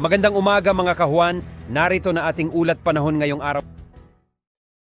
Magandang umaga mga kahuan, narito na ating ulat panahon ngayong araw.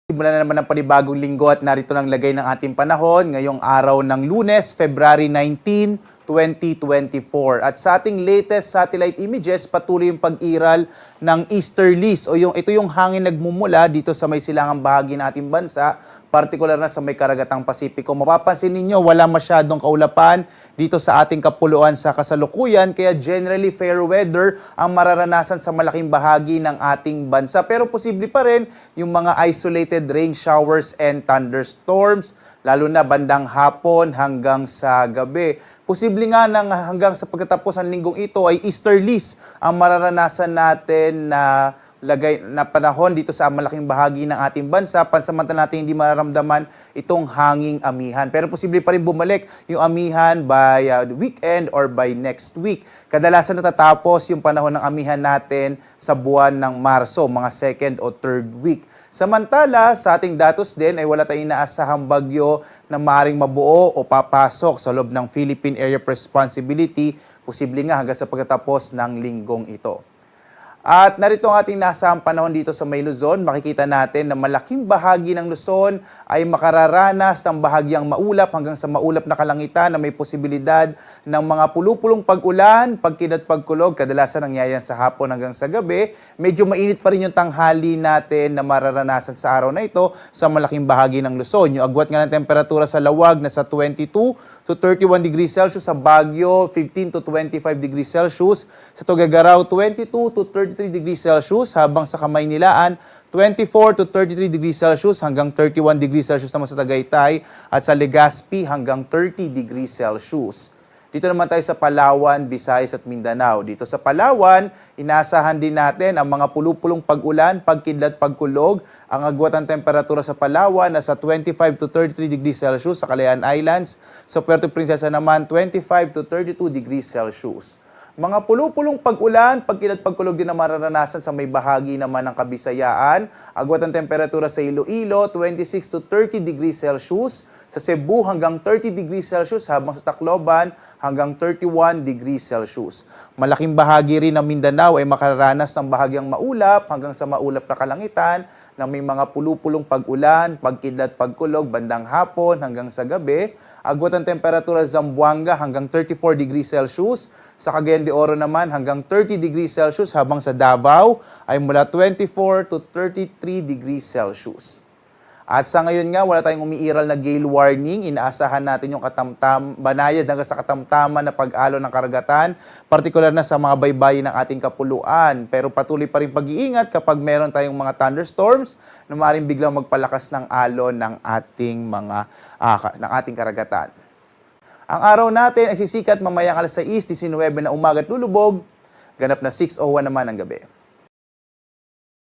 Simula na naman ang panibagong linggo at narito ng lagay ng ating panahon ngayong araw ng Lunes, February 19, 2024. At sa ating latest satellite images, patuloy yung pag-iral ng easterlies o ito yung hangin nagmumula dito sa may silangang bahagi ng ating bansa, partikular na sa may karagatang Pasipiko. Mapapansin ninyo, wala masyadong kaulapan dito sa ating kapuluan sa kasalukuyan, kaya generally fair weather ang mararanasan sa malaking bahagi ng ating bansa. Pero posible pa rin yung mga isolated rain showers and thunderstorms, lalo na bandang hapon hanggang sa gabi. Posible nga hanggang sa pagkatapos ng linggong ito ay easterlies ang mararanasan natin na panahon dito sa malaking bahagi ng ating bansa, pansamantala natin hindi mararamdaman itong hanging amihan. Pero posible pa rin bumalik yung amihan by the weekend or by next week. Kadalasan natatapos yung panahon ng amihan natin sa buwan ng Marso, mga second o third week. Samantala, sa ating datos din ay wala tayong inaasahang bagyo na maaaring mabuo o papasok sa loob ng Philippine Area of Responsibility, posible nga hanggang sa pagkatapos ng linggong ito. At narito ang ating nasahang panahon dito sa may Luzon. Makikita natin na malaking bahagi ng Luzon ay makararanas ng bahagyang maulap hanggang sa maulap na kalangitan na may posibilidad ng mga pulupulong pag-ulan, pagkidlat, pagkulog. Kadalasan nangyayari sa hapon hanggang sa gabi. Medyo mainit pa rin yung tanghali natin na mararanasan sa araw na ito sa malaking bahagi ng Luzon. Yung agwat nga ng temperatura sa Lawag na sa 22 to 31 degrees Celsius, sa Baguio 15 to 25 degrees Celsius, sa Tuguegarao 22 to 33 degrees Celsius, habang sa Kamaynilaan 24 to 33 degrees Celsius hanggang 31 degrees Celsius naman sa Tagaytay, at sa Legazpi hanggang 30 degrees Celsius. Dito naman tayo sa Palawan, Visayas at Mindanao. Dito sa Palawan, inaasahan din natin ang mga pulupulong pag-ulan, pagkidlat, pagkulog. Ang agwat ng temperatura sa Palawan nasa 25 to 33 degrees Celsius sa Calayan Islands. Sa Puerto Princesa naman, 25 to 32 degrees Celsius. Mga pulupulong pag-ulan, pagkidlat, pagkulog din na mararanasan sa may bahagi naman ng Kabisayaan. Agwat ng temperatura sa Iloilo, 26 to 30 degrees Celsius. Sa Cebu hanggang 30 degrees Celsius, habang sa Tacloban hanggang 31 degrees Celsius. Malaking bahagi rin ng Mindanao ay makararanas ng bahagyang maulap hanggang sa maulap na kalangitan na may mga pulupulong pag-ulan, pagkidlat, pagkulog bandang hapon hanggang sa gabi. Agwat ang temperatura sa Zamboanga hanggang 34 degrees Celsius. Sa Cagayan de Oro naman hanggang 30 degrees Celsius, habang sa Davao ay mula 24 to 33 degrees Celsius. At sa ngayon nga, wala tayong umiiral na gale warning. Inaasahan natin yung banayad hanggang sa katamtaman na pag-alo ng karagatan, partikular na sa mga baybayin ng ating kapuluan. Pero patuloy pa rin pag-iingat kapag meron tayong mga thunderstorms na maaaring biglang magpalakas ng alon ng ating karagatan. Ang araw natin ay sisikat mamayang alas 6:19 na umaga at lulubog, ganap na 6:01 naman ang gabi.